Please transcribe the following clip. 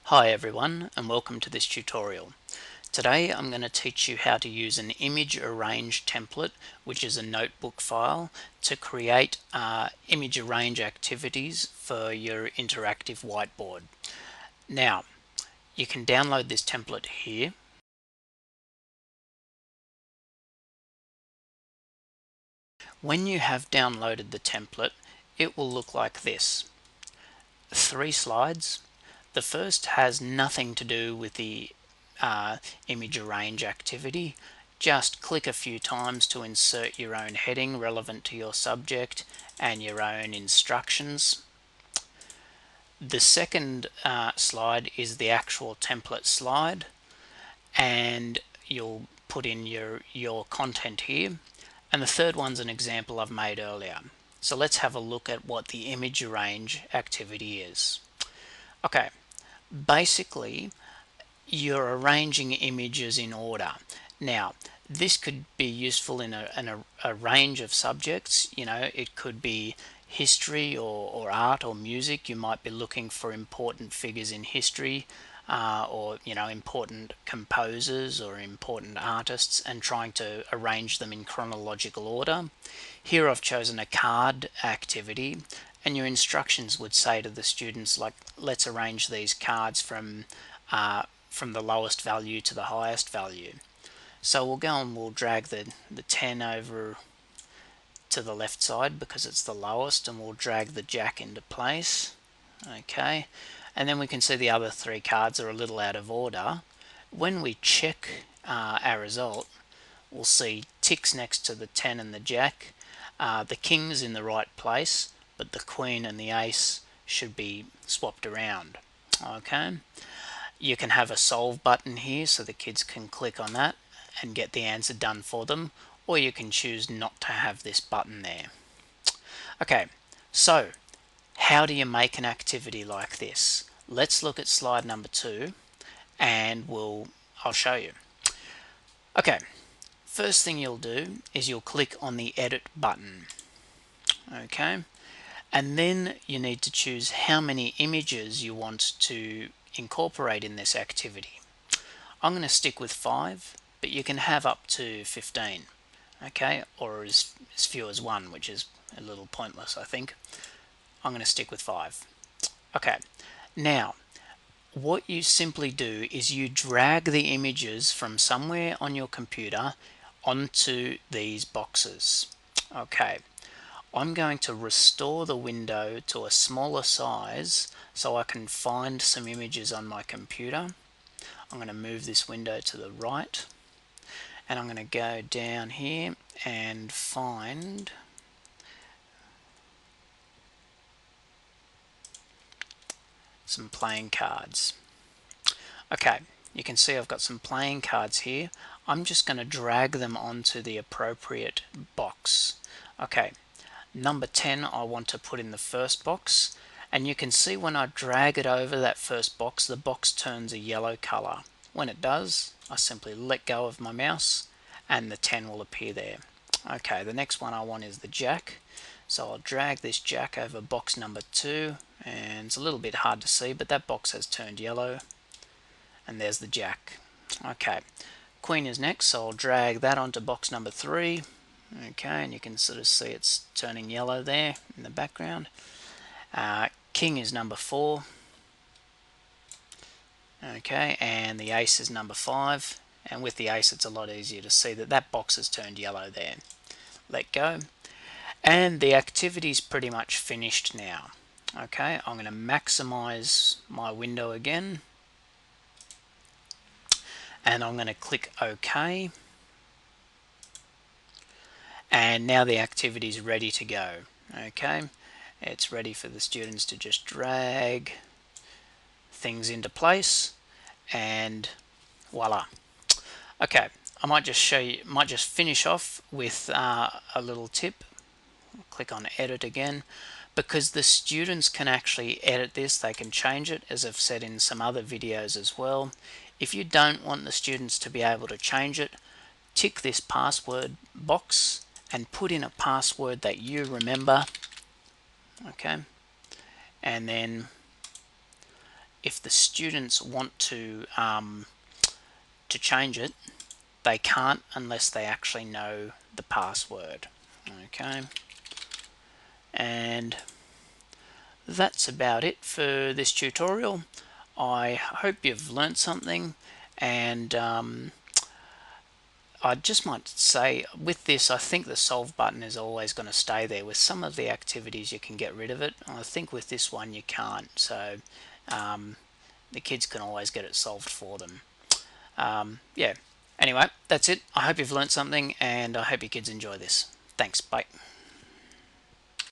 Hi everyone, and welcome to this tutorial. Today I'm going to teach you how to use an image arrange template, which is a notebook file, to create image arrange activities for your interactive whiteboard. Now, you can download this template here. When you have downloaded the template, it will look like this. 3 slides. The first has nothing to do with the image arrange activity. Just click a few times to insert your own heading relevant to your subject and your own instructions. The second slide is the actual template slide, and you'll put in your content here. And the third one's an example I've made earlier. So let's have a look at what the image arrange activity is. Okay, basically you're arranging images in order. Now, this could be useful in a range of subjects. You know, it could be history or art or music. You might be looking for important figures in history, or important composers or important artists, and trying to arrange them in chronological order. Here I've chosen a card activity, and your instructions would say to the students, like, let's arrange these cards from the lowest value to the highest value. So we'll go and we'll drag the 10 over to the left side because it's the lowest, and we'll drag the jack into place. Okay, and then we can see the other 3 cards are a little out of order. When we check our result, we'll see ticks next to the 10 and the jack. The king's in the right place, but the queen and the ace should be swapped around. Okay, you can have a solve button here so the kids can click on that and get the answer done for them, or you can choose not to have this button there. Okay, so how do you make an activity like this? Let's look at slide number 2 and I'll show you. Okay, first thing you'll do is you'll click on the edit button. Okay, and then you need to choose how many images you want to incorporate in this activity. I'm going to stick with 5, but you can have up to 15, okay, or as few as 1, which is a little pointless, I think. I'm going to stick with 5. Okay, now what you simply do is you drag the images from somewhere on your computer onto these boxes. Okay, I'm going to restore the window to a smaller size so I can find some images on my computer. I'm going to move this window to the right, and I'm going to go down here and find some playing cards. Okay, you can see I've got some playing cards here. I'm just going to drag them onto the appropriate box. Okay, number 10 I want to put in the first box, and you can see when I drag it over that first box, the box turns a yellow color. When it does, I simply let go of my mouse and the 10 will appear there. Okay, the next one I want is the jack, so I'll drag this jack over box number 2, and it's a little bit hard to see, but that box has turned yellow, and there's the jack. Okay, queen is next, so I'll drag that onto box number 3. Okay, and you can sort of see it's turning yellow there in the background. King is number 4. Okay, and the ace is number 5. And with the ace, it's a lot easier to see that that box has turned yellow there. Let go. And the activity's pretty much finished now. Okay, I'm going to maximize my window again. And I'm going to click OK. And now the activity is ready to go. Okay, it's ready for the students to just drag things into place, and voila. Okay, I might just finish off with a little tip. Click on edit again. Because the students can actually edit this, they can change it, as I've said in some other videos as well. If you don't want the students to be able to change it, tick this password box and put in a password that you remember. Okay, and then if the students want to change it, they can't unless they actually know the password. Okay, and that's about it for this tutorial. I hope you've learnt something, and I just might say with this, I think the solve button is always going to stay there. With some of the activities you can get rid of it. I think with this one you can't, so the kids can always get it solved for them. Yeah, anyway, that's it. I hope you've learnt something, and I hope your kids enjoy this. Thanks, bye.